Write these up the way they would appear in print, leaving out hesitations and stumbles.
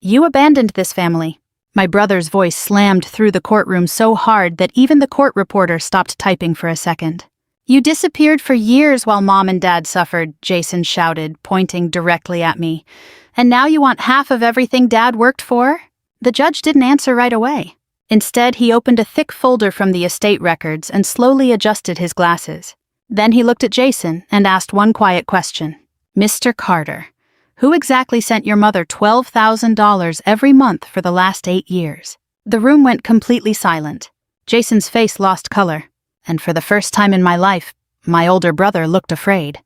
You abandoned this family." My brother's voice slammed through the courtroom so hard that even the court reporter stopped typing for a second. "You disappeared for years while Mom and Dad suffered," Jason shouted, pointing directly at me. "And now you want half of everything Dad worked for?" The judge didn't answer right away. Instead, he opened a thick folder from the estate records and slowly adjusted his glasses. Then he looked at Jason and asked one quiet question. "Mr. Carter, who exactly sent your mother $12,000 every month for the last 8 years?" The room went completely silent. Jason's face lost color, and for the first time in my life, my older brother looked afraid.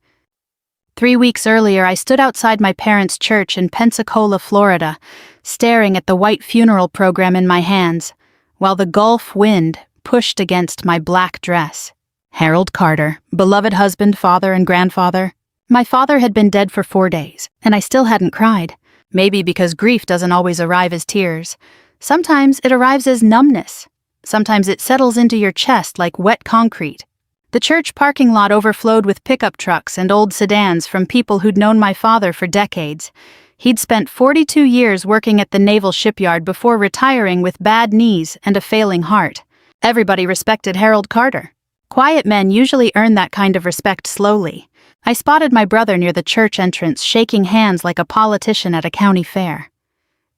3 weeks earlier, I stood outside my parents' church in Pensacola, Florida, staring at the white funeral program in my hands, while the Gulf wind pushed against my black dress. Harold Carter, beloved husband, father, and grandfather. My father had been dead for 4 days, and I still hadn't cried. Maybe because grief doesn't always arrive as tears. Sometimes it arrives as numbness. Sometimes it settles into your chest like wet concrete. The church parking lot overflowed with pickup trucks and old sedans from people who'd known my father for decades. He'd spent 42 years working at the naval shipyard before retiring with bad knees and a failing heart. Everybody respected Harold Carter. Quiet men usually earn that kind of respect slowly. I spotted my brother near the church entrance, shaking hands like a politician at a county fair.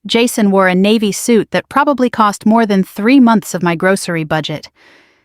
Jason wore a navy suit that probably cost more than 3 months of my grocery budget.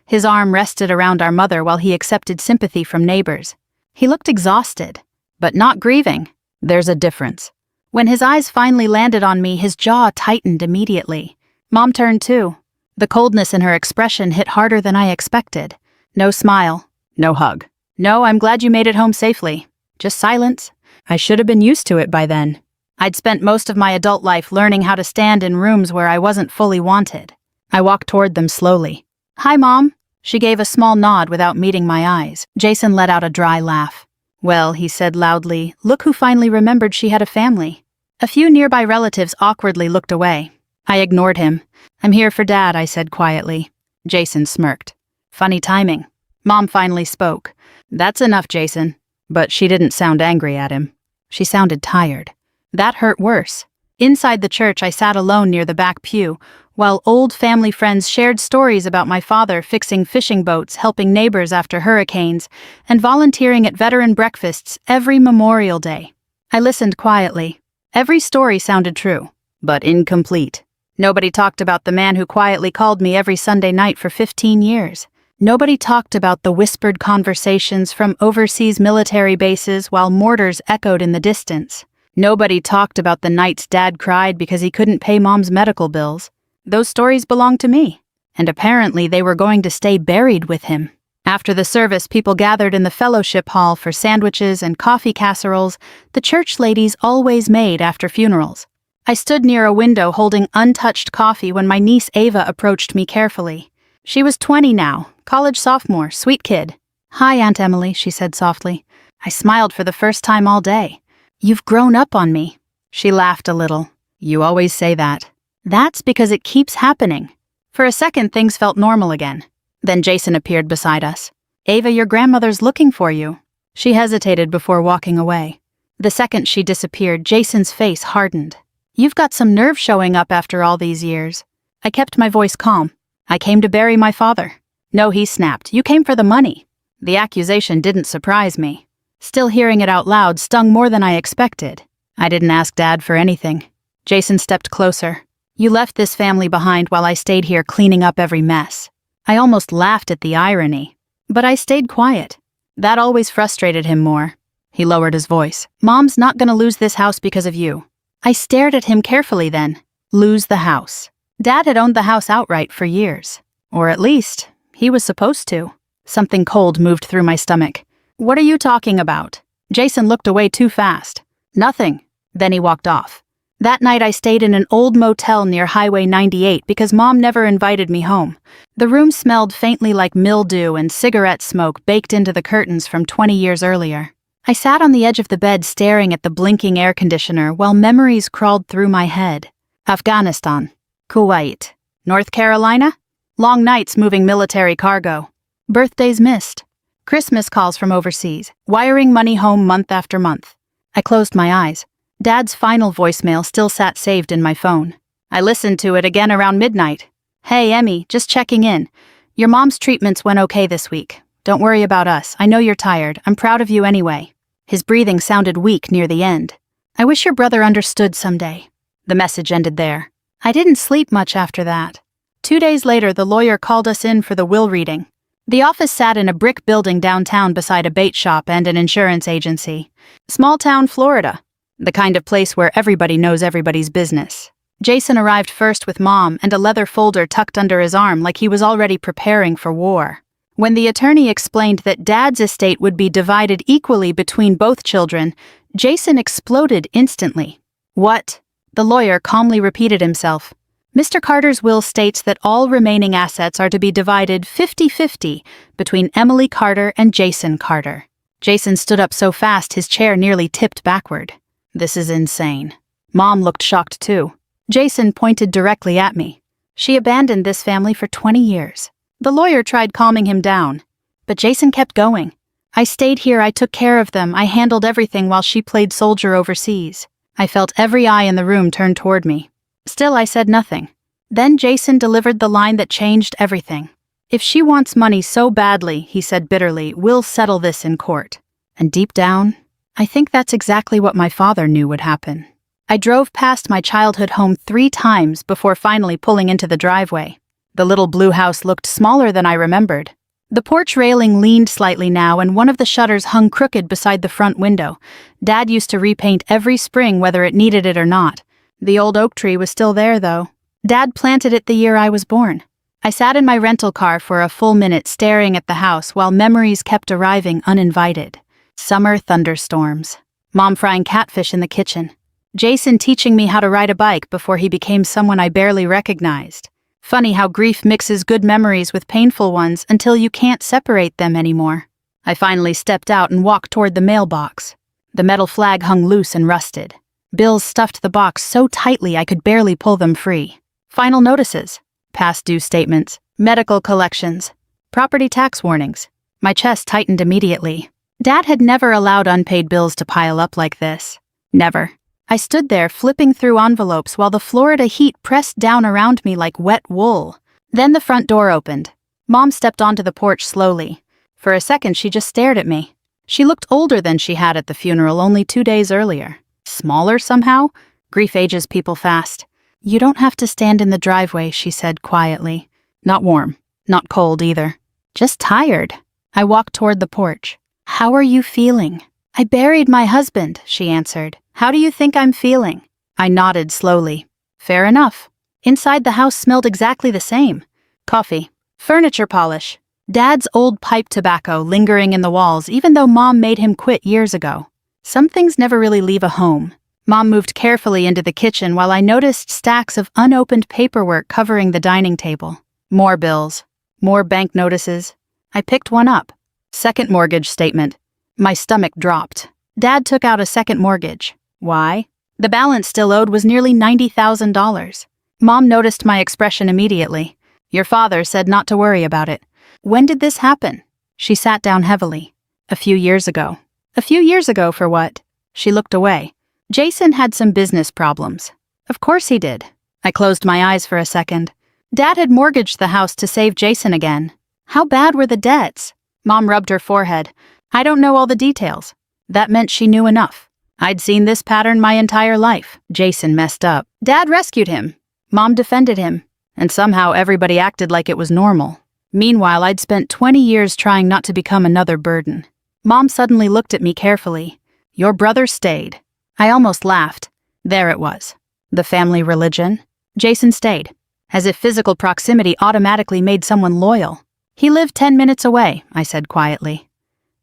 His arm rested around our mother while he accepted sympathy from neighbors. He looked exhausted, but not grieving. There's a difference. When his eyes finally landed on me, his jaw tightened immediately. Mom turned too. The coldness in her expression hit harder than I expected. No smile. No hug. No, "I'm glad you made it home safely." Just silence. I should have been used to it by then. I'd spent most of my adult life learning how to stand in rooms where I wasn't fully wanted. I walked toward them slowly. "Hi, Mom." She gave a small nod without meeting my eyes. Jason let out a dry laugh. "Well," he said loudly, "look who finally remembered she had a family." A few nearby relatives awkwardly looked away. I ignored him. "I'm here for Dad," I said quietly. Jason smirked. Funny timing. Mom finally spoke. "That's enough, Jason." But she didn't sound angry at him. She sounded tired. That hurt worse. Inside the church, I sat alone near the back pew, while old family friends shared stories about my father fixing fishing boats, helping neighbors after hurricanes, and volunteering at veteran breakfasts every Memorial Day. I listened quietly. Every story sounded true, but incomplete. Nobody talked about the man who quietly called me every Sunday night for 15 years. Nobody talked about the whispered conversations from overseas military bases while mortars echoed in the distance. Nobody talked about the nights Dad cried because he couldn't pay Mom's medical bills. Those stories belonged to me, and apparently they were going to stay buried with him. After the service, people gathered in the fellowship hall for sandwiches and coffee casseroles the church ladies always made after funerals. I stood near a window holding untouched coffee when my niece Ava approached me carefully. She was 20 now, college sophomore, sweet kid. "Hi, Aunt Emily," she said softly. I smiled for the first time all day. "You've grown up on me." She laughed a little. "You always say that." "That's because it keeps happening." For a second, things felt normal again. Then Jason appeared beside us. "Ava, your grandmother's looking for you." She hesitated before walking away. The second she disappeared, Jason's face hardened. "You've got some nerve showing up after all these years." I kept my voice calm. "I came to bury my father." "No," he snapped. "You came for the money." The accusation didn't surprise me. Still, hearing it out loud stung more than I expected. I didn't ask Dad for anything. Jason stepped closer. "You left this family behind while I stayed here cleaning up every mess." I almost laughed at the irony. But I stayed quiet. That always frustrated him more. He lowered his voice. "Mom's not gonna lose this house because of you." I stared at him carefully then. Lose the house. Dad had owned the house outright for years. Or at least, he was supposed to. Something cold moved through my stomach. "What are you talking about?" Jason looked away too fast. "Nothing." Then he walked off. That night I stayed in an old motel near Highway 98 because Mom never invited me home. The room smelled faintly like mildew and cigarette smoke baked into the curtains from 20 years earlier. I sat on the edge of the bed staring at the blinking air conditioner while memories crawled through my head. Afghanistan. Kuwait. North Carolina? Long nights moving military cargo. Birthdays missed. Christmas calls from overseas. Wiring money home month after month. I closed my eyes. Dad's final voicemail still sat saved in my phone. I listened to it again around midnight. "Hey, Emmy, just checking in. Your mom's treatments went okay this week. Don't worry about us. I know you're tired. I'm proud of you anyway." His breathing sounded weak near the end. "I wish your brother understood someday." The message ended there. I didn't sleep much after that. 2 days later, the lawyer called us in for the will reading. The office sat in a brick building downtown beside a bait shop and an insurance agency. Small town Florida. The kind of place where everybody knows everybody's business. Jason arrived first with Mom and a leather folder tucked under his arm like he was already preparing for war. When the attorney explained that Dad's estate would be divided equally between both children, Jason exploded instantly. "What?" The lawyer calmly repeated himself. "Mr. Carter's will states that all remaining assets are to be divided 50-50 between Emily Carter and Jason Carter." Jason stood up so fast his chair nearly tipped backward. "This is insane." Mom looked shocked too. Jason pointed directly at me. "She abandoned this family for 20 years. The lawyer tried calming him down, but Jason kept going. "I stayed here, I took care of them, I handled everything while she played soldier overseas." I felt every eye in the room turn toward me. Still, I said nothing. Then Jason delivered the line that changed everything. "If she wants money so badly," he said bitterly, "we'll settle this in court." And deep down, I think that's exactly what my father knew would happen. I drove past my childhood home 3 times before finally pulling into the driveway. The little blue house looked smaller than I remembered. The porch railing leaned slightly now, and one of the shutters hung crooked beside the front window. Dad used to repaint every spring whether it needed it or not. The old oak tree was still there, though. Dad planted it the year I was born. I sat in my rental car for a full minute staring at the house while memories kept arriving uninvited. Summer thunderstorms. Mom frying catfish in the kitchen. Jason teaching me how to ride a bike before he became someone I barely recognized. Funny how grief mixes good memories with painful ones until you can't separate them anymore. I finally stepped out and walked toward the mailbox. The metal flag hung loose and rusted. Bills stuffed the box so tightly I could barely pull them free. Final notices, past due statements, medical collections, property tax warnings. My chest tightened immediately. Dad had never allowed unpaid bills to pile up like this. Never. I stood there flipping through envelopes while the Florida heat pressed down around me like wet wool. Then the front door opened. Mom stepped onto the porch slowly. For a second, she just stared at me. She looked older than she had at the funeral only 2 days earlier. Smaller somehow? Grief ages people fast. "You don't have to stand in the driveway," she said quietly. Not warm, not cold either. Just tired. I walked toward the porch. "How are you feeling?" "I buried my husband," she answered. "How do you think I'm feeling?" I nodded slowly. Fair enough. Inside the house smelled exactly the same. Coffee. Furniture polish. Dad's old pipe tobacco lingering in the walls even though Mom made him quit years ago. Some things never really leave a home. Mom moved carefully into the kitchen while I noticed stacks of unopened paperwork covering the dining table. More bills. More bank notices. I picked one up. Second mortgage statement. My stomach dropped. Dad took out a second mortgage. Why? The balance still owed was nearly $90,000. Mom noticed my expression immediately. "Your father said not to worry about it." "When did this happen?" She sat down heavily. "A few years ago." "A few years ago for what?" She looked away. "Jason had some business problems." "Of course he did." I closed my eyes for a second. Dad had mortgaged the house to save Jason again. How bad were the debts? Mom rubbed her forehead. "I don't know all the details." That meant she knew enough. I'd seen this pattern my entire life. Jason messed up. Dad rescued him. Mom defended him. And somehow everybody acted like it was normal. Meanwhile, I'd spent 20 years trying not to become another burden. Mom suddenly looked at me carefully. "Your brother stayed." I almost laughed. There it was. The family religion. Jason stayed. As if physical proximity automatically made someone loyal. "He lived 10 minutes away," I said quietly.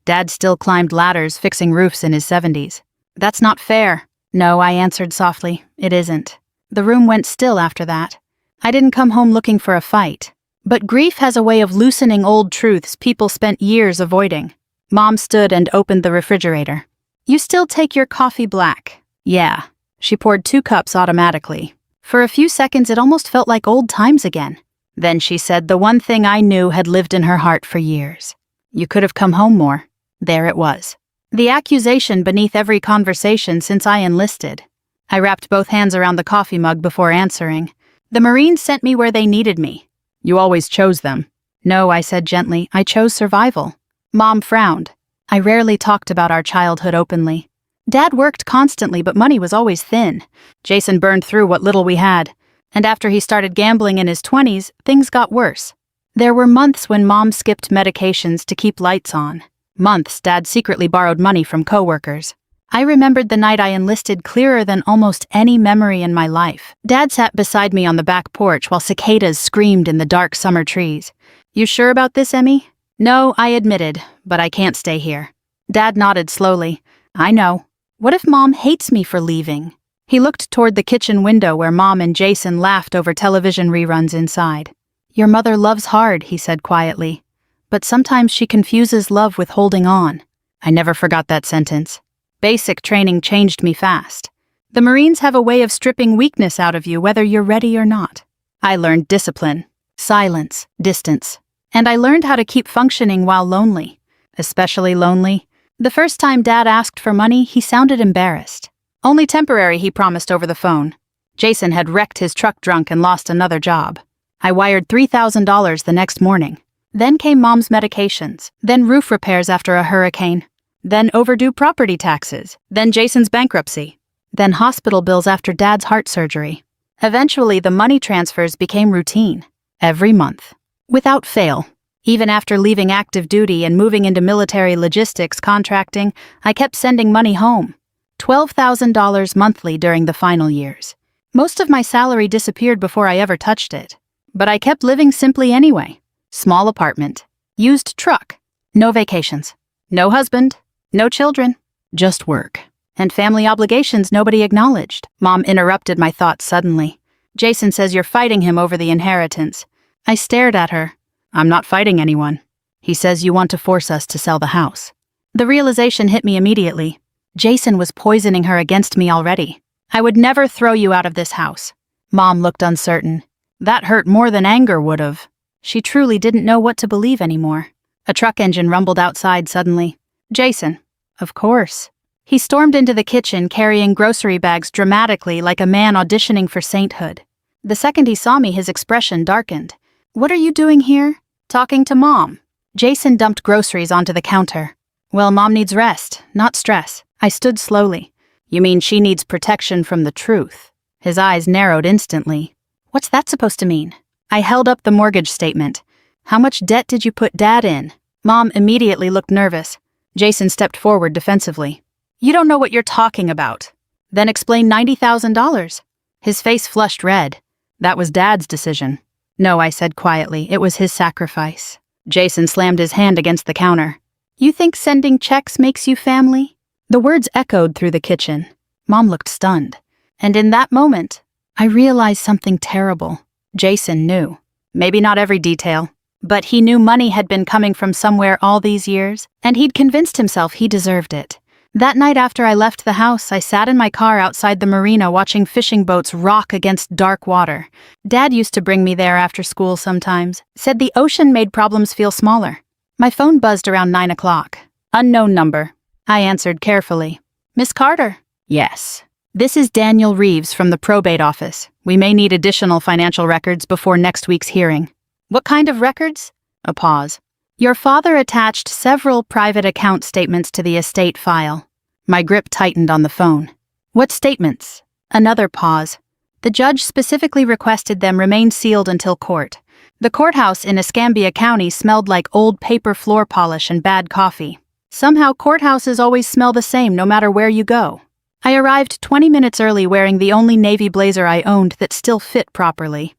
Dad still climbed ladders fixing roofs in his 70s. "That's not fair." "No," I answered softly. "It isn't." The room went still after that. I didn't come home looking for a fight. But grief has a way of loosening old truths people spent years avoiding. Mom stood and opened the refrigerator. "You still take your coffee black?" "Yeah." She poured 2 cups automatically. For a few seconds it almost felt like old times again. Then she said the one thing I knew had lived in her heart for years. "You could have come home more." There it was. The accusation beneath every conversation since I enlisted. I wrapped both hands around the coffee mug before answering. The Marines sent me where they needed me. You always chose them. No, I said gently, I chose survival. Mom frowned. I rarely talked about our childhood openly. Dad worked constantly, but money was always thin. Jason burned through what little we had. And after he started gambling in his 20s, things got worse. There were months when Mom skipped medications to keep lights on. Months Dad secretly borrowed money from coworkers. I remembered the night I enlisted clearer than almost any memory in my life. Dad sat beside me on the back porch while cicadas screamed in the dark summer trees. You sure about this, Emmy? No, I admitted, but I can't stay here. Dad nodded slowly. I know. What if Mom hates me for leaving? He looked toward the kitchen window where Mom and Jason laughed over television reruns inside. Your mother loves hard, he said quietly. But sometimes she confuses love with holding on. I never forgot that sentence. Basic training changed me fast. The Marines have a way of stripping weakness out of you whether you're ready or not. I learned discipline, silence, distance. And I learned how to keep functioning while lonely. Especially lonely. The first time Dad asked for money, he sounded embarrassed. Only temporary, he promised over the phone. Jason had wrecked his truck drunk and lost another job. I wired $3,000 the next morning. Then came Mom's medications, then roof repairs after a hurricane, then overdue property taxes, then Jason's bankruptcy, then hospital bills after Dad's heart surgery. Eventually, the money transfers became routine, every month, without fail. Even after leaving active duty and moving into military logistics contracting, I kept sending money home. $12,000 monthly during the final years. Most of my salary disappeared before I ever touched it. But I kept living simply anyway. Small apartment, used truck, no vacations, no husband, no children, just work. And family obligations nobody acknowledged. Mom interrupted my thoughts suddenly. Jason says you're fighting him over the inheritance. I stared at her. I'm not fighting anyone. He says you want to force us to sell the house. The realization hit me immediately. Jason was poisoning her against me already. I would never throw you out of this house. Mom looked uncertain. That hurt more than anger would have. She truly didn't know what to believe anymore. A truck engine rumbled outside suddenly. Jason. Of course. He stormed into the kitchen carrying grocery bags dramatically like a man auditioning for sainthood. The second he saw me, his expression darkened. What are you doing here? Talking to Mom. Jason dumped groceries onto the counter. Well, Mom needs rest, not stress. I stood slowly. You mean she needs protection from the truth? His eyes narrowed instantly. What's that supposed to mean? I held up the mortgage statement. How much debt did you put Dad in? Mom immediately looked nervous. Jason stepped forward defensively. You don't know what you're talking about. Then explain $90,000. His face flushed red. That was Dad's decision. No, I said quietly, it was his sacrifice. Jason slammed his hand against the counter. You think sending checks makes you family? The words echoed through the kitchen. Mom looked stunned. And in that moment, I realized something terrible. Jason knew. Maybe not every detail, but he knew money had been coming from somewhere all these years, and he'd convinced himself he deserved it. That night after I left the house, I sat in my car outside the marina watching fishing boats rock against dark water. Dad used to bring me there after school sometimes, said the ocean made problems feel smaller. My phone buzzed around 9 o'clock. Unknown number. I answered carefully. Miss Carter? Yes. This is Daniel Reeves from the probate office. We may need additional financial records before next week's hearing. What kind of records? A pause. Your father attached several private account statements to the estate file. My grip tightened on the phone. What statements? Another pause. The judge specifically requested them remain sealed until court. The courthouse in Escambia County smelled like old paper floor polish and bad coffee. Somehow courthouses always smell the same no matter where you go. I arrived 20 minutes early wearing the only navy blazer I owned that still fit properly.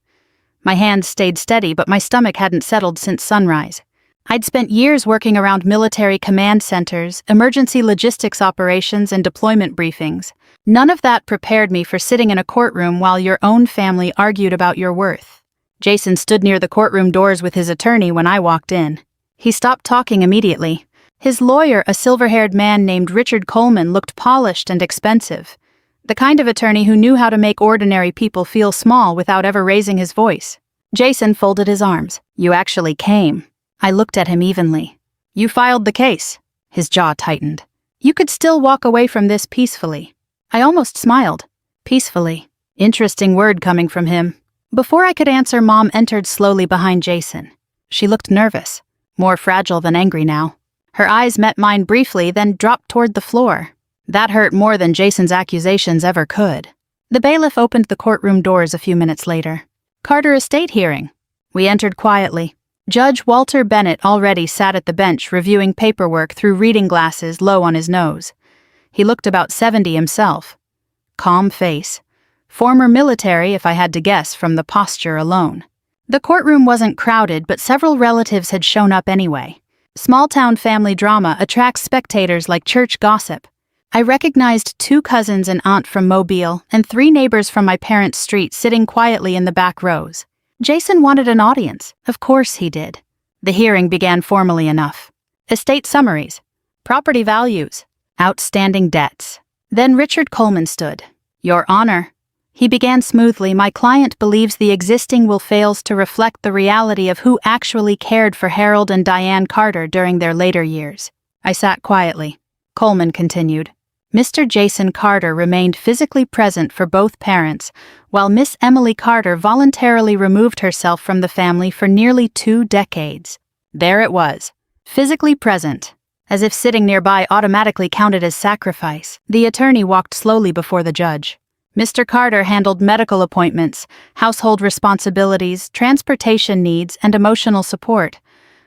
My hands stayed steady, but my stomach hadn't settled since sunrise. I'd spent years working around military command centers, emergency logistics operations, and deployment briefings. None of that prepared me for sitting in a courtroom while your own family argued about your worth. Jason stood near the courtroom doors with his attorney when I walked in. He stopped talking immediately. His lawyer, a silver-haired man named Richard Coleman, looked polished and expensive. The kind of attorney who knew how to make ordinary people feel small without ever raising his voice. Jason folded his arms. You actually came. I looked at him evenly. You filed the case. His jaw tightened. You could still walk away from this peacefully. I almost smiled. Peacefully. Interesting word coming from him. Before I could answer, Mom entered slowly behind Jason. She looked nervous, more fragile than angry now. Her eyes met mine briefly, then dropped toward the floor. That hurt more than Jason's accusations ever could. The bailiff opened the courtroom doors a few minutes later. Carter estate hearing. We entered quietly. Judge Walter Bennett already sat at the bench reviewing paperwork through reading glasses low on his nose. He looked about 70 himself. Calm face. Former military, if I had to guess from the posture alone. The courtroom wasn't crowded, but several relatives had shown up anyway. Small-town family drama attracts spectators like church gossip. I recognized 2 cousins and aunt from Mobile and 3 neighbors from my parents' street sitting quietly in the back rows. Jason wanted an audience. Of course he did. The hearing began formally enough. Estate summaries. Property values. Outstanding debts. Then Richard Coleman stood. Your Honor. He began smoothly. My client believes the existing will fails to reflect the reality of who actually cared for Harold and Diane Carter during their later years. I sat quietly. Coleman continued. Mr. Jason Carter remained physically present for both parents, while Miss Emily Carter voluntarily removed herself from the family for nearly 2 decades. There it was. Physically present. As if sitting nearby automatically counted as sacrifice, the attorney walked slowly before the judge. Mr. Carter handled medical appointments, household responsibilities, transportation needs, and emotional support,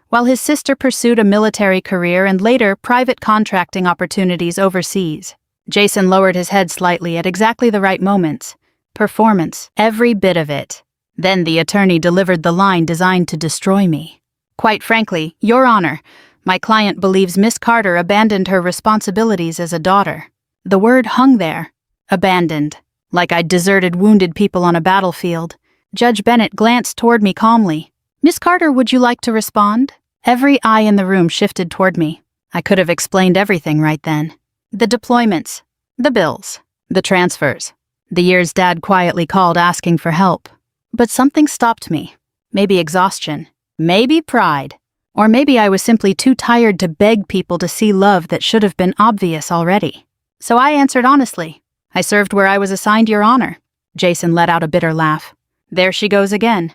while his sister pursued a military career and later private contracting opportunities overseas. Jason lowered his head slightly at exactly the right moments. Performance, every bit of it. Then the attorney delivered the line designed to destroy me. Quite frankly, Your Honor, my client believes Miss Carter abandoned her responsibilities as a daughter. The word hung there. Abandoned. Like I'd deserted wounded people on a battlefield. Judge Bennett glanced toward me calmly. Miss Carter, would you like to respond? Every eye in the room shifted toward me. I could have explained everything right then. The deployments. The bills. The transfers. The years Dad quietly called asking for help. But something stopped me. Maybe exhaustion. Maybe pride. Or maybe I was simply too tired to beg people to see love that should have been obvious already. So I answered honestly. I served where I was assigned, Your Honor. Jason let out a bitter laugh. There she goes again.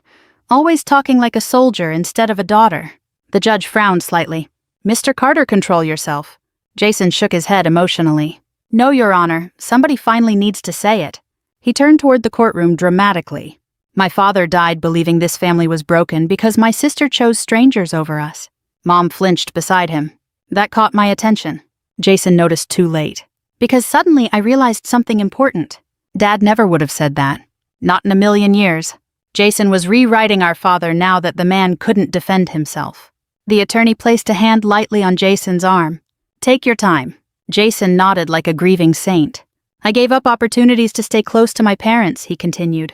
Always talking like a soldier instead of a daughter. The judge frowned slightly. Mr. Carter, control yourself. Jason shook his head emotionally. No, Your Honor. Somebody finally needs to say it. He turned toward the courtroom dramatically. My father died believing this family was broken because my sister chose strangers over us. Mom flinched beside him. That caught my attention. Jason noticed too late. Because suddenly I realized something important. Dad never would have said that. Not in a million years. Jason was rewriting our father now that the man couldn't defend himself. The attorney placed a hand lightly on Jason's arm. Take your time. Jason nodded like a grieving saint. I gave up opportunities to stay close to my parents, he continued.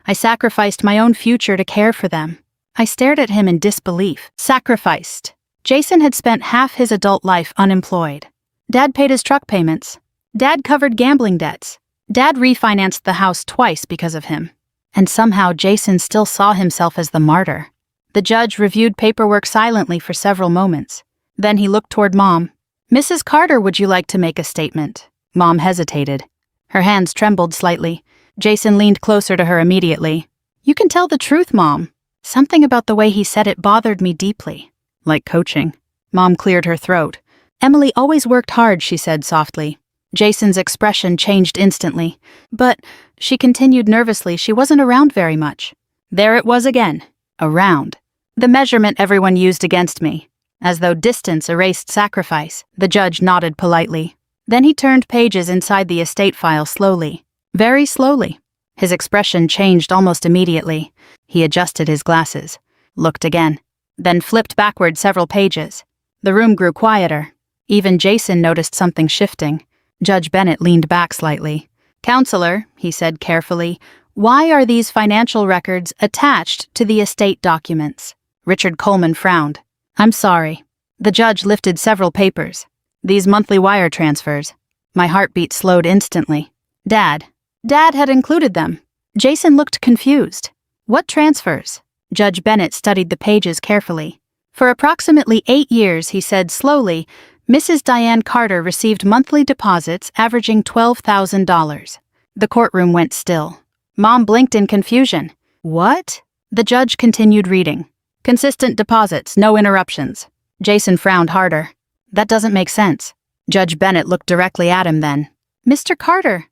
I sacrificed my own future to care for them. I stared at him in disbelief. Sacrificed. Jason had spent half his adult life unemployed. Dad paid his truck payments. Dad covered gambling debts. Dad refinanced the house twice because of him. And somehow Jason still saw himself as the martyr. The judge reviewed paperwork silently for several moments. Then he looked toward Mom. Mrs. Carter, would you like to make a statement? Mom hesitated. Her hands trembled slightly. Jason leaned closer to her immediately. You can tell the truth, Mom. Something about the way he said it bothered me deeply. Like coaching. Mom cleared her throat. Emily always worked hard, she said softly. Jason's expression changed instantly. But, she continued nervously, she wasn't around very much. There it was again. Around. The measurement everyone used against me. As though distance erased sacrifice, the judge nodded politely. Then he turned pages inside the estate file slowly. Very slowly. His expression changed almost immediately. He adjusted his glasses. Looked again. Then flipped backward several pages. The room grew quieter. Even Jason noticed something shifting. Judge Bennett leaned back slightly. Counselor, he said carefully, why are these financial records attached to the estate documents? Richard Coleman frowned. I'm sorry. The judge lifted several papers. These monthly wire transfers. My heartbeat slowed instantly. Dad had included them. Jason looked confused. What transfers? Judge Bennett studied the pages carefully. For approximately 8 years, he said slowly, Mrs. Diane Carter received monthly deposits averaging $12,000. The courtroom went still. Mom blinked in confusion. What? The judge continued reading. Consistent deposits, no interruptions. Jason frowned harder. That doesn't make sense. Judge Bennett looked directly at him then. Mr. Carter,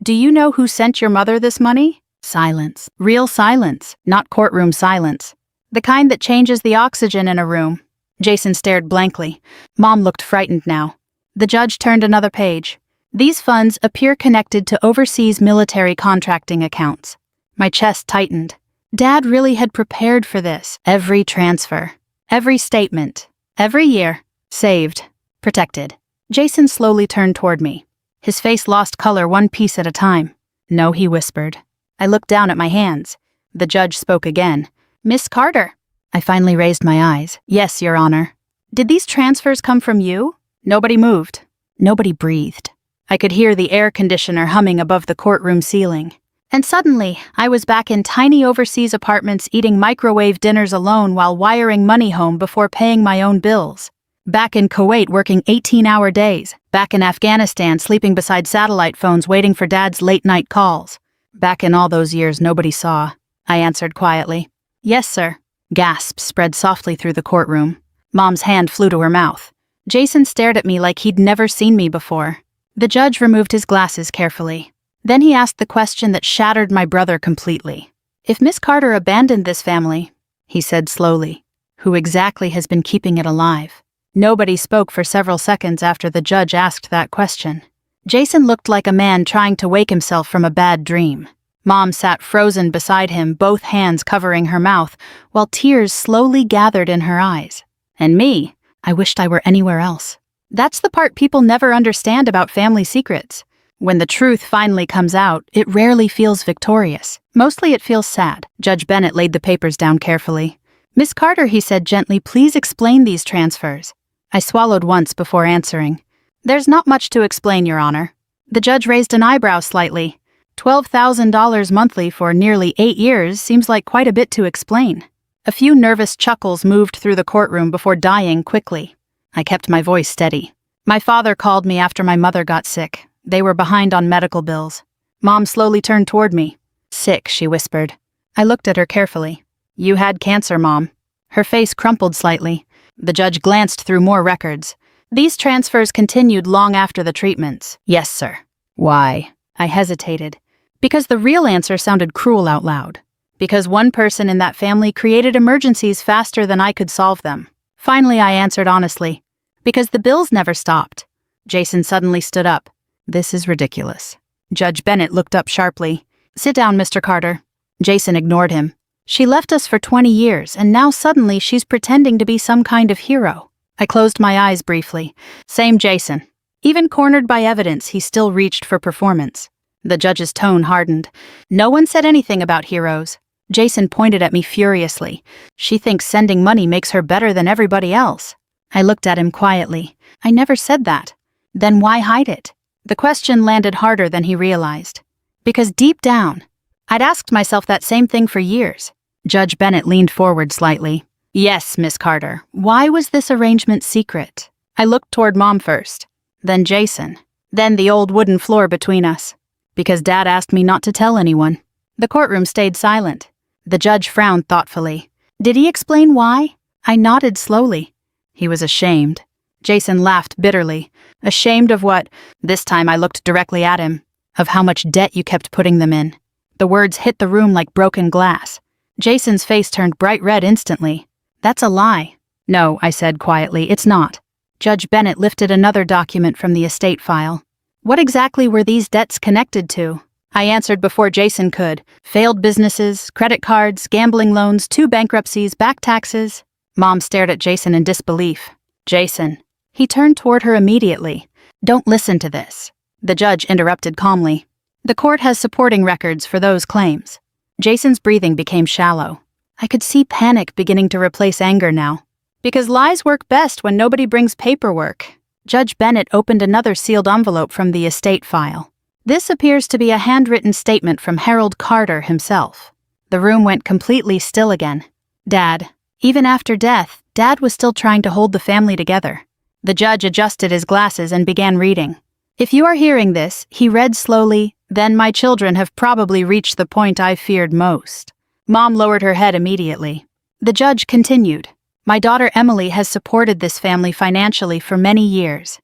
do you know who sent your mother this money? Silence. Real silence, not courtroom silence. The kind that changes the oxygen in a room. Jason stared blankly. Mom looked frightened now. The judge turned another page. These funds appear connected to overseas military contracting accounts. My chest tightened. Dad really had prepared for this. Every transfer. Every statement. Every year. Saved. Protected. Jason slowly turned toward me. His face lost color one piece at a time. No, he whispered. I looked down at my hands. The judge spoke again. Miss Carter. I finally raised my eyes. Yes, Your Honor. Did these transfers come from you? Nobody moved. Nobody breathed. I could hear the air conditioner humming above the courtroom ceiling. And suddenly, I was back in tiny overseas apartments eating microwave dinners alone while wiring money home before paying my own bills. Back in Kuwait working 18-hour days. Back in Afghanistan sleeping beside satellite phones waiting for Dad's late-night calls. Back in all those years nobody saw. I answered quietly. Yes, sir. Gasps spread softly through the courtroom. Mom's hand flew to her mouth. Jason stared at me like he'd never seen me before. The judge removed his glasses carefully. Then he asked the question that shattered my brother completely. If Miss Carter abandoned this family, he said slowly, who exactly has been keeping it alive? Nobody spoke for several seconds after the judge asked that question. Jason looked like a man trying to wake himself from a bad dream. Mom sat frozen beside him, both hands covering her mouth, while tears slowly gathered in her eyes. And me, I wished I were anywhere else. That's the part people never understand about family secrets. When the truth finally comes out, it rarely feels victorious. Mostly it feels sad. Judge Bennett laid the papers down carefully. Miss Carter, he said gently, please explain these transfers. I swallowed once before answering. There's not much to explain, Your Honor. The judge raised an eyebrow slightly. $12,000 monthly for nearly 8 years seems like quite a bit to explain. A few nervous chuckles moved through the courtroom before dying quickly. I kept my voice steady. My father called me after my mother got sick. They were behind on medical bills. Mom slowly turned toward me. Sick, she whispered. I looked at her carefully. You had cancer, Mom. Her face crumpled slightly. The judge glanced through more records. These transfers continued long after the treatments. Yes, sir. Why? I hesitated. Because the real answer sounded cruel out loud. Because one person in that family created emergencies faster than I could solve them. Finally, I answered honestly. Because the bills never stopped. Jason suddenly stood up. This is ridiculous. Judge Bennett looked up sharply. Sit down, Mr. Carter. Jason ignored him. She left us for 20 years, and now suddenly she's pretending to be some kind of hero. I closed my eyes briefly. Same Jason. Even cornered by evidence, he still reached for performance. The judge's tone hardened. No one said anything about heroes. Jason pointed at me furiously. She thinks sending money makes her better than everybody else. I looked at him quietly. I never said that. Then why hide it? The question landed harder than he realized. Because deep down, I'd asked myself that same thing for years. Judge Bennett leaned forward slightly. Yes, Miss Carter. Why was this arrangement secret? I looked toward Mom first. Then Jason. Then the old wooden floor between us. Because Dad asked me not to tell anyone. The courtroom stayed silent. The judge frowned thoughtfully. Did he explain why? I nodded slowly. He was ashamed. Jason laughed bitterly. Ashamed of what? This time I looked directly at him. Of how much debt you kept putting them in. The words hit the room like broken glass. Jason's face turned bright red instantly. That's a lie. No, I said quietly, it's not. Judge Bennett lifted another document from the estate file. What exactly were these debts connected to? I answered before Jason could. Failed businesses, credit cards, gambling loans, 2 bankruptcies, back taxes. Mom stared at Jason in disbelief. Jason. He turned toward her immediately. Don't listen to this. The judge interrupted calmly. The court has supporting records for those claims. Jason's breathing became shallow. I could see panic beginning to replace anger now. Because lies work best when nobody brings paperwork. Judge Bennett opened another sealed envelope from the estate file. This appears to be a handwritten statement from Harold Carter himself. The room went completely still again. Dad. Even after death, Dad was still trying to hold the family together. The judge adjusted his glasses and began reading. If you are hearing this, he read slowly, then my children have probably reached the point I feared most. Mom lowered her head immediately. The judge continued. My daughter Emily has supported this family financially for many years.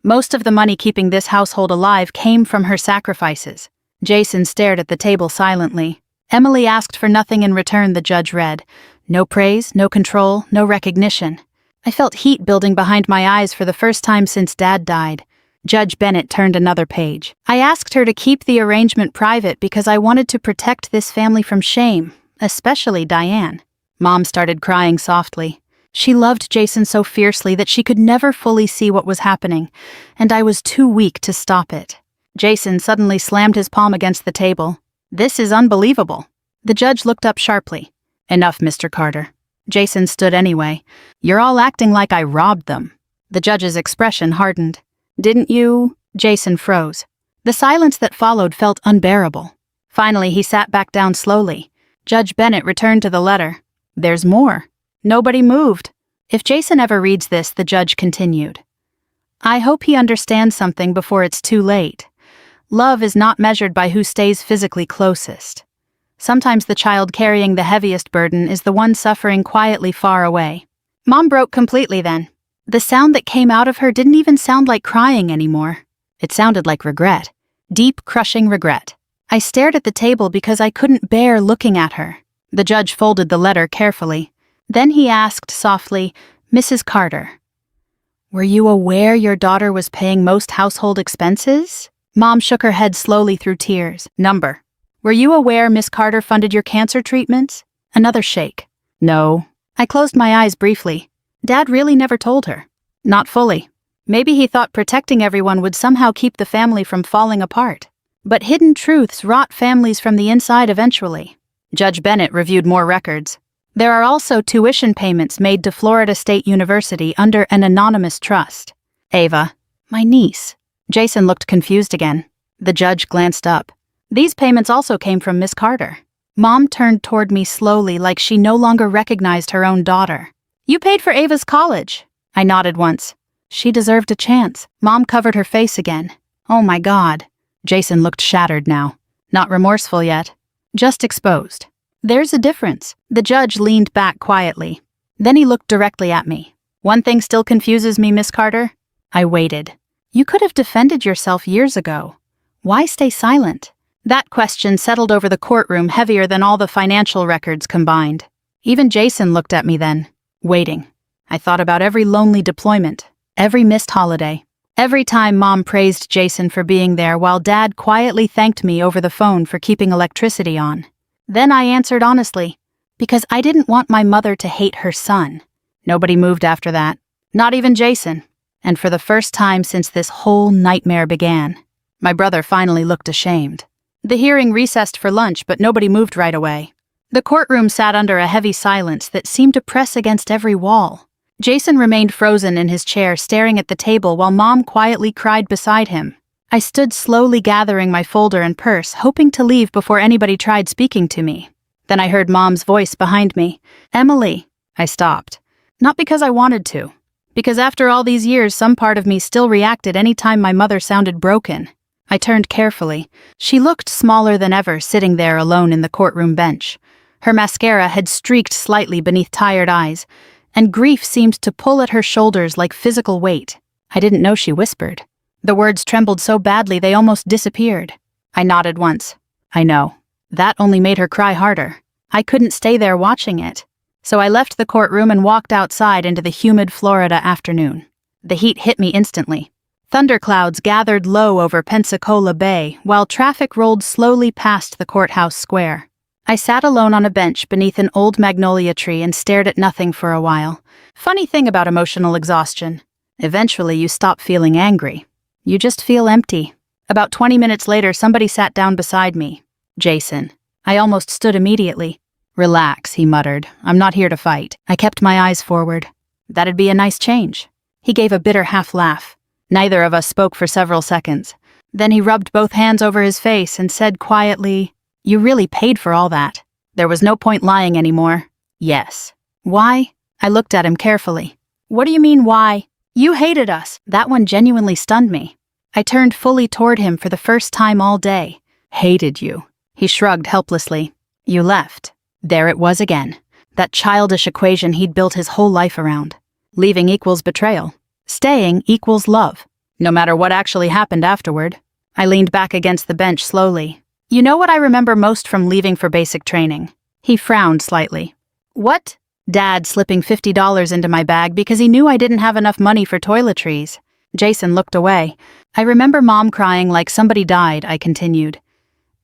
Most of the money keeping this household alive came from her sacrifices. Jason stared at the table silently. Emily asked for nothing in return, the judge read. No praise, no control, no recognition. I felt heat building behind my eyes for the first time since Dad died. Judge Bennett turned another page. I asked her to keep the arrangement private because I wanted to protect this family from shame, especially Diane. Mom started crying softly. She loved Jason so fiercely that she could never fully see what was happening, and I was too weak to stop it. Jason suddenly slammed his palm against the table. This is unbelievable. The judge looked up sharply. Enough, Mr. Carter. Jason stood anyway. You're all acting like I robbed them. The judge's expression hardened. Didn't you? Jason froze. The silence that followed felt unbearable. Finally, he sat back down slowly. Judge Bennett returned to the letter. There's more. Nobody moved. If Jason ever reads this, the judge continued. I hope he understands something before it's too late. Love is not measured by who stays physically closest. Sometimes the child carrying the heaviest burden is the one suffering quietly far away. Mom broke completely then. The sound that came out of her didn't even sound like crying anymore. It sounded like regret. Deep, crushing regret. I stared at the table because I couldn't bear looking at her. The judge folded the letter carefully. Then he asked softly, Mrs. Carter, were you aware your daughter was paying most household expenses? Mom shook her head slowly through tears. Number. Were you aware Miss Carter funded your cancer treatments? Another shake. No. I closed my eyes briefly. Dad really never told her. Not fully. Maybe he thought protecting everyone would somehow keep the family from falling apart. But hidden truths rot families from the inside eventually. Judge Bennett reviewed more records. There are also tuition payments made to Florida State University under an anonymous trust. Ava, my niece. Jason looked confused again. The judge glanced up. These payments also came from Miss Carter. Mom turned toward me slowly like she no longer recognized her own daughter. You paid for Ava's college. I nodded once. She deserved a chance. Mom covered her face again. Oh my God. Jason looked shattered now. Not remorseful yet. Just exposed. There's a difference. The judge leaned back quietly. Then he looked directly at me. One thing still confuses me, Miss Carter. I waited. You could have defended yourself years ago. Why stay silent? That question settled over the courtroom heavier than all the financial records combined. Even Jason looked at me then. Waiting. I thought about every lonely deployment, every missed holiday, every time Mom praised Jason for being there while Dad quietly thanked me over the phone for keeping electricity on. Then I answered honestly, because I didn't want my mother to hate her son. Nobody moved after that, not even Jason. And for the first time since this whole nightmare began, my brother finally looked ashamed. The hearing recessed for lunch, but nobody moved right away. The courtroom sat under a heavy silence that seemed to press against every wall. Jason remained frozen in his chair, staring at the table while Mom quietly cried beside him. I stood slowly gathering my folder and purse, hoping to leave before anybody tried speaking to me. Then I heard Mom's voice behind me. Emily. I stopped. Not because I wanted to. Because after all these years, some part of me still reacted any time my mother sounded broken. I turned carefully. She looked smaller than ever, sitting there alone in the courtroom bench. Her mascara had streaked slightly beneath tired eyes, and grief seemed to pull at her shoulders like physical weight. I didn't know she whispered. The words trembled so badly they almost disappeared. I nodded once. I know. That only made her cry harder. I couldn't stay there watching it. So I left the courtroom and walked outside into the humid Florida afternoon. The heat hit me instantly. Thunderclouds gathered low over Pensacola Bay while traffic rolled slowly past the courthouse square. I sat alone on a bench beneath an old magnolia tree and stared at nothing for a while. Funny thing about emotional exhaustion. Eventually you stop feeling angry. You just feel empty. About 20 minutes later, somebody sat down beside me. Jason. I almost stood immediately. Relax, he muttered. I'm not here to fight. I kept my eyes forward. That'd be a nice change. He gave a bitter half laugh. Neither of us spoke for several seconds. Then he rubbed both hands over his face and said quietly, You really paid for all that. There was no point lying anymore. Yes. Why? I looked at him carefully. What do you mean, why? You hated us. That one genuinely stunned me. I turned fully toward him for the first time all day. Hated you. He shrugged helplessly. You left. There it was again. That childish equation he'd built his whole life around. Leaving equals betrayal. Staying equals love. No matter what actually happened afterward. I leaned back against the bench slowly. You know what I remember most from leaving for basic training? He frowned slightly. What? Dad slipping $50 into my bag because he knew I didn't have enough money for toiletries. Jason looked away. I remember Mom crying like somebody died, I continued.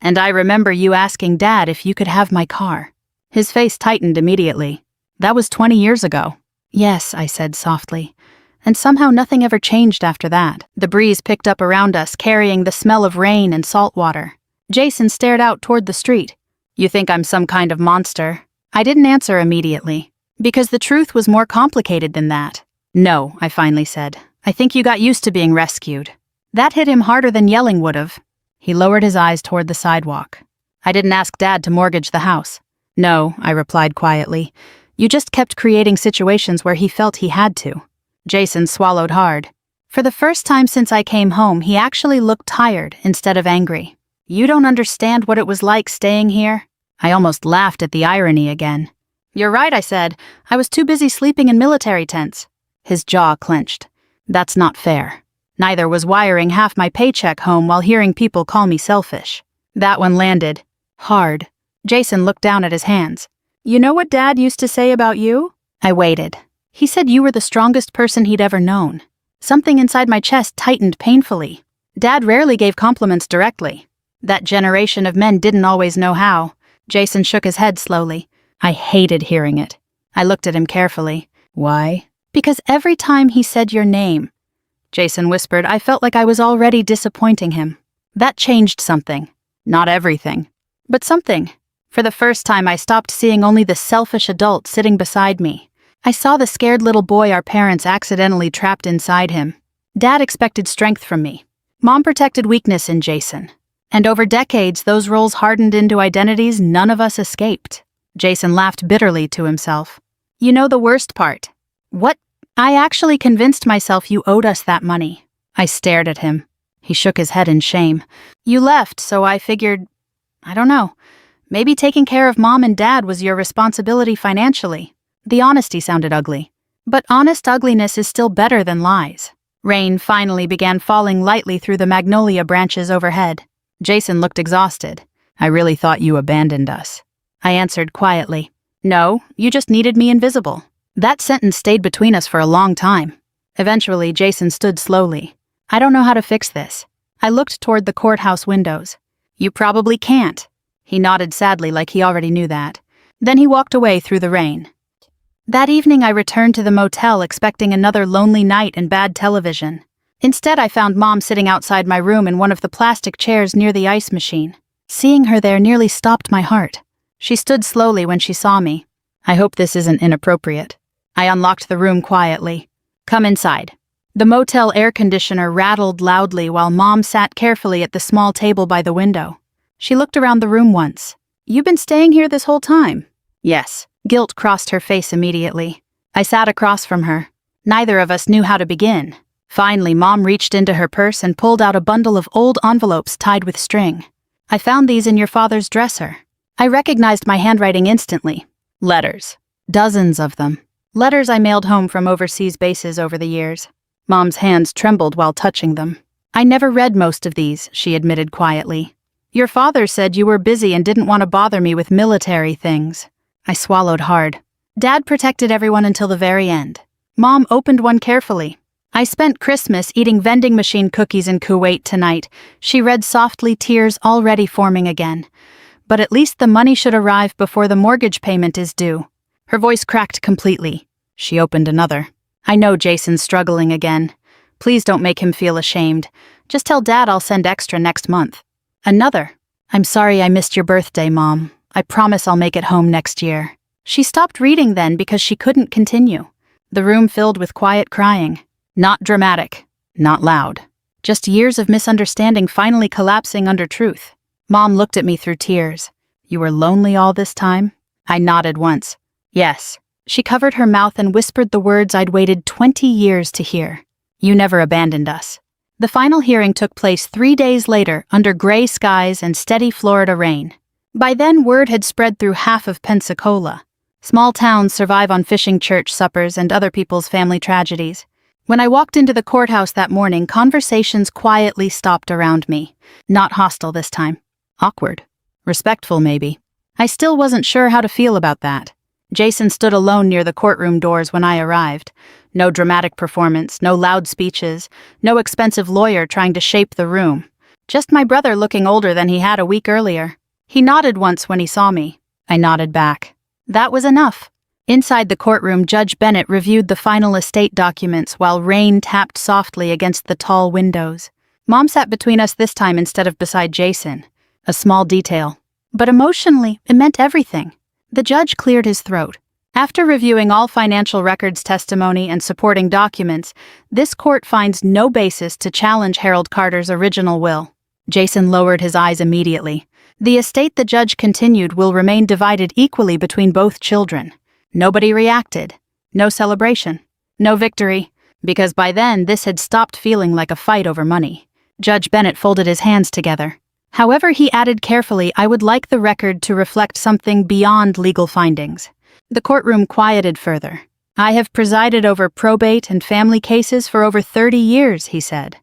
And I remember you asking Dad if you could have my car. His face tightened immediately. That was 20 years ago. Yes, I said softly. And somehow nothing ever changed after that. The breeze picked up around us, carrying the smell of rain and salt water. Jason stared out toward the street. You think I'm some kind of monster? I didn't answer immediately, because the truth was more complicated than that. No, I finally said. I think you got used to being rescued. That hit him harder than yelling would have. He lowered his eyes toward the sidewalk. I didn't ask Dad to mortgage the house. No, I replied quietly. You just kept creating situations where he felt he had to. Jason swallowed hard. For the first time since I came home, he actually looked tired instead of angry. You don't understand what it was like staying here? I almost laughed at the irony again. You're right, I said. I was too busy sleeping in military tents. His jaw clenched. That's not fair. Neither was wiring half my paycheck home while hearing people call me selfish. That one landed. Hard. Jason looked down at his hands. You know what Dad used to say about you? I waited. He said you were the strongest person he'd ever known. Something inside my chest tightened painfully. Dad rarely gave compliments directly. That generation of men didn't always know how. Jason shook his head slowly. I hated hearing it. I looked at him carefully. Why? Because every time he said your name, Jason whispered, I felt like I was already disappointing him. That changed something. Not everything, but something. For the first time, I stopped seeing only the selfish adult sitting beside me. I saw the scared little boy our parents accidentally trapped inside him. Dad expected strength from me. Mom protected weakness in Jason. And over decades, those roles hardened into identities none of us escaped. Jason laughed bitterly to himself. You know the worst part? What? I actually convinced myself you owed us that money. I stared at him. He shook his head in shame. You left, so I figured, I don't know, maybe taking care of Mom and Dad was your responsibility financially. The honesty sounded ugly. But honest ugliness is still better than lies. Rain finally began falling lightly through the magnolia branches overhead. Jason looked exhausted. I really thought you abandoned us. I answered quietly. No, you just needed me invisible. That sentence stayed between us for a long time. Eventually, Jason stood slowly. I don't know how to fix this. I looked toward the courthouse windows. You probably can't. He nodded sadly like he already knew that. Then he walked away through the rain. That evening I returned to the motel expecting another lonely night and bad television. Instead I found Mom sitting outside my room in one of the plastic chairs near the ice machine. Seeing her there nearly stopped my heart. She stood slowly when she saw me. I hope this isn't inappropriate. I unlocked the room quietly. Come inside. The motel air conditioner rattled loudly while Mom sat carefully at the small table by the window. She looked around the room once. You've been staying here this whole time? Yes. Guilt crossed her face immediately. I sat across from her. Neither of us knew how to begin. Finally, Mom reached into her purse and pulled out a bundle of old envelopes tied with string. I found these in your father's dresser. I recognized my handwriting instantly. Letters. Dozens of them. Letters I mailed home from overseas bases over the years. Mom's hands trembled while touching them. I never read most of these, she admitted quietly. Your father said you were busy and didn't want to bother me with military things. I swallowed hard. Dad protected everyone until the very end. Mom opened one carefully. I spent Christmas eating vending machine cookies in Kuwait tonight. She read softly, tears already forming again. But at least the money should arrive before the mortgage payment is due. Her voice cracked completely. She opened another. I know Jason's struggling again. Please don't make him feel ashamed. Just tell Dad I'll send extra next month. Another. I'm sorry I missed your birthday, Mom. I promise I'll make it home next year. She stopped reading then because she couldn't continue. The room filled with quiet crying. Not dramatic. Not loud. Just years of misunderstanding finally collapsing under truth. Mom looked at me through tears. You were lonely all this time? I nodded once. Yes. She covered her mouth and whispered the words I'd waited 20 years to hear. You never abandoned us. The final hearing took place 3 days later under gray skies and steady Florida rain. By then, word had spread through half of Pensacola. Small towns survive on fishing church suppers and other people's family tragedies. When I walked into the courthouse that morning, conversations quietly stopped around me. Not hostile this time. Awkward. Respectful, maybe. I still wasn't sure how to feel about that. Jason stood alone near the courtroom doors when I arrived. No dramatic performance, no loud speeches, no expensive lawyer trying to shape the room. Just my brother looking older than he had a week earlier. He nodded once when he saw me. I nodded back. That was enough. Inside the courtroom, Judge Bennett reviewed the final estate documents while rain tapped softly against the tall windows. Mom sat between us this time instead of beside Jason. A small detail. But emotionally, it meant everything. The judge cleared his throat. After reviewing all financial records, testimony, and supporting documents, this court finds no basis to challenge Harold Carter's original will. Jason lowered his eyes immediately. The estate, the judge continued, will remain divided equally between both children. Nobody reacted. No celebration. No victory. Because by then, this had stopped feeling like a fight over money. Judge Bennett folded his hands together. However, he added carefully, I would like the record to reflect something beyond legal findings. The courtroom quieted further. I have presided over probate and family cases for over 30 years, he said.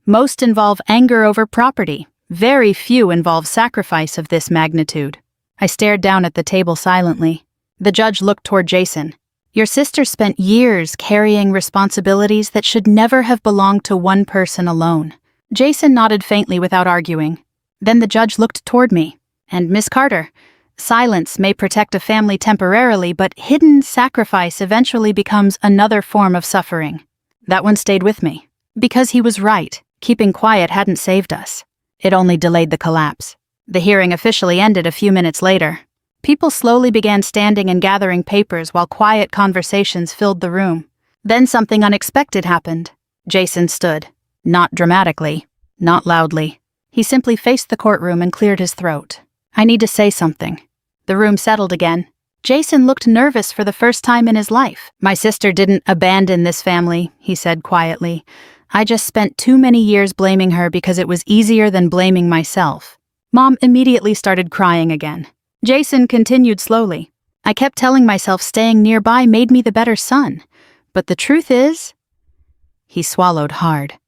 Most involve anger over property. Very few involve sacrifice of this magnitude. I stared down at the table silently. The judge looked toward Jason. Your sister spent years carrying responsibilities that should never have belonged to one person alone. Jason nodded faintly without arguing. Then the judge looked toward me. And Miss Carter, silence may protect a family temporarily, but hidden sacrifice eventually becomes another form of suffering. That one stayed with me. Because he was right. Keeping quiet hadn't saved us. It only delayed the collapse. The hearing officially ended a few minutes later. People slowly began standing and gathering papers while quiet conversations filled the room. Then something unexpected happened. Jason stood. Not dramatically. Not loudly. He simply faced the courtroom and cleared his throat. I need to say something. The room settled again. Jason looked nervous for the first time in his life. My sister didn't abandon this family, he said quietly. I just spent too many years blaming her because it was easier than blaming myself. Mom immediately started crying again. Jason continued slowly. I kept telling myself staying nearby made me the better son. But the truth is... He swallowed hard.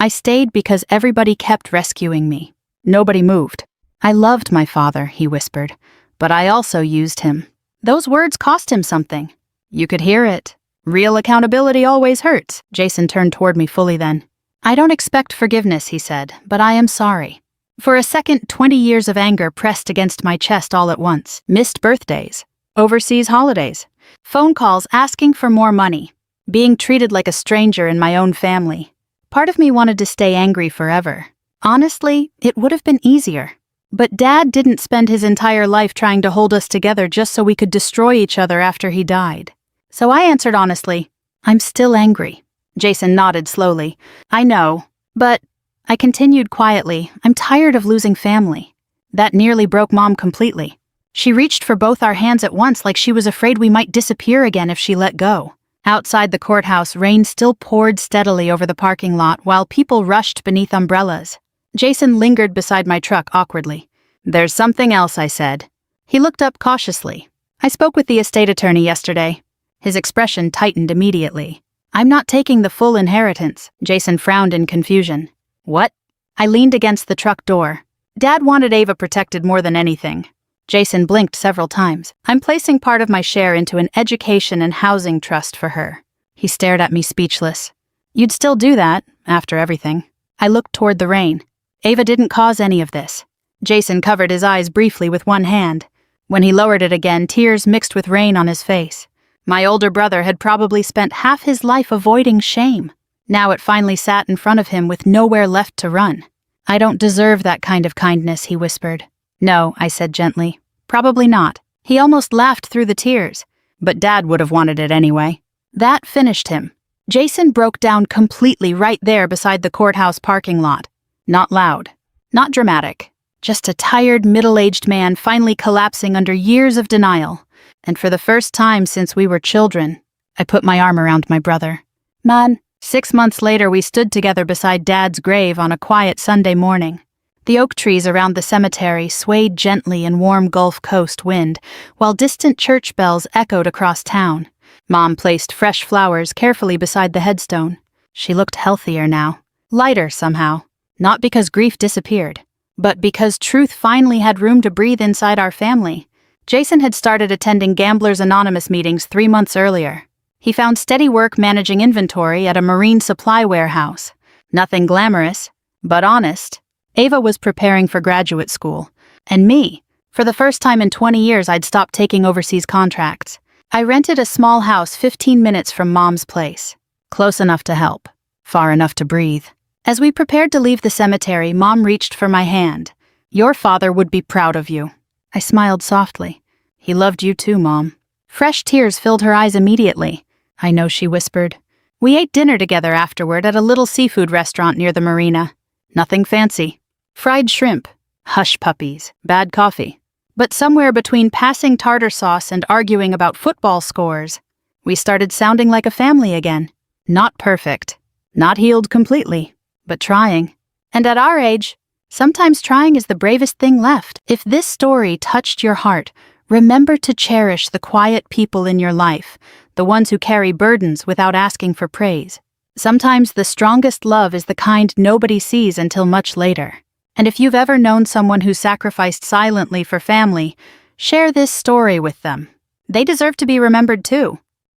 I stayed because everybody kept rescuing me. Nobody moved. I loved my father, he whispered, but I also used him. Those words cost him something. You could hear it. Real accountability always hurts. Jason turned toward me fully then. I don't expect forgiveness, he said, but I am sorry. For a second, 20 years of anger pressed against my chest all at once. Missed birthdays. Overseas holidays. Phone calls asking for more money. Being treated like a stranger in my own family. Part of me wanted to stay angry forever. Honestly, it would have been easier. But Dad didn't spend his entire life trying to hold us together just so we could destroy each other after he died. So I answered honestly, I'm still angry. Jason nodded slowly. I know, but... I continued quietly, I'm tired of losing family. That nearly broke Mom completely. She reached for both our hands at once like she was afraid we might disappear again if she let go. Outside the courthouse, rain still poured steadily over the parking lot while people rushed beneath umbrellas. Jason lingered beside my truck awkwardly. There's something else, I said. He looked up cautiously. I spoke with the estate attorney yesterday. His expression tightened immediately. I'm not taking the full inheritance. Jason frowned in confusion. What? I leaned against the truck door. Dad wanted Ava protected more than anything. Jason blinked several times. I'm placing part of my share into an education and housing trust for her. He stared at me speechless. You'd still do that, after everything. I looked toward the rain. Ava didn't cause any of this. Jason covered his eyes briefly with one hand. When he lowered it again, tears mixed with rain on his face. My older brother had probably spent half his life avoiding shame. Now it finally sat in front of him with nowhere left to run. I don't deserve that kind of kindness, he whispered. No, I said gently. Probably not. He almost laughed through the tears. But Dad would have wanted it anyway. That finished him. Jason broke down completely right there beside the courthouse parking lot. Not loud. Not dramatic. Just a tired, middle-aged man finally collapsing under years of denial. And for the first time since we were children, I put my arm around my brother. Man, 6 months later, we stood together beside Dad's grave on a quiet Sunday morning. The oak trees around the cemetery swayed gently in warm Gulf Coast wind, while distant church bells echoed across town. Mom placed fresh flowers carefully beside the headstone. She looked healthier now, lighter somehow, not because grief disappeared, but because truth finally had room to breathe inside our family. Jason had started attending Gamblers Anonymous meetings 3 months earlier. He found steady work managing inventory at a marine supply warehouse. Nothing glamorous, but honest. Ava was preparing for graduate school, and me, for the first time in 20 years, I'd stopped taking overseas contracts. I rented a small house 15 minutes from Mom's place. Close enough to help, far enough to breathe. As we prepared to leave the cemetery, Mom reached for my hand. "Your father would be proud of you." I smiled softly. "He loved you too, Mom." Fresh tears filled her eyes immediately. "I know," she whispered. We ate dinner together afterward at a little seafood restaurant near the marina. Nothing fancy. Fried shrimp, hush puppies, bad coffee. But somewhere between passing tartar sauce and arguing about football scores, we started sounding like a family again. Not perfect, not healed completely, but trying. And at our age, sometimes trying is the bravest thing left. If this story touched your heart, remember to cherish the quiet people in your life, the ones who carry burdens without asking for praise. Sometimes the strongest love is the kind nobody sees until much later. And if you've ever known someone who sacrificed silently for family, share this story with them. They deserve to be remembered too.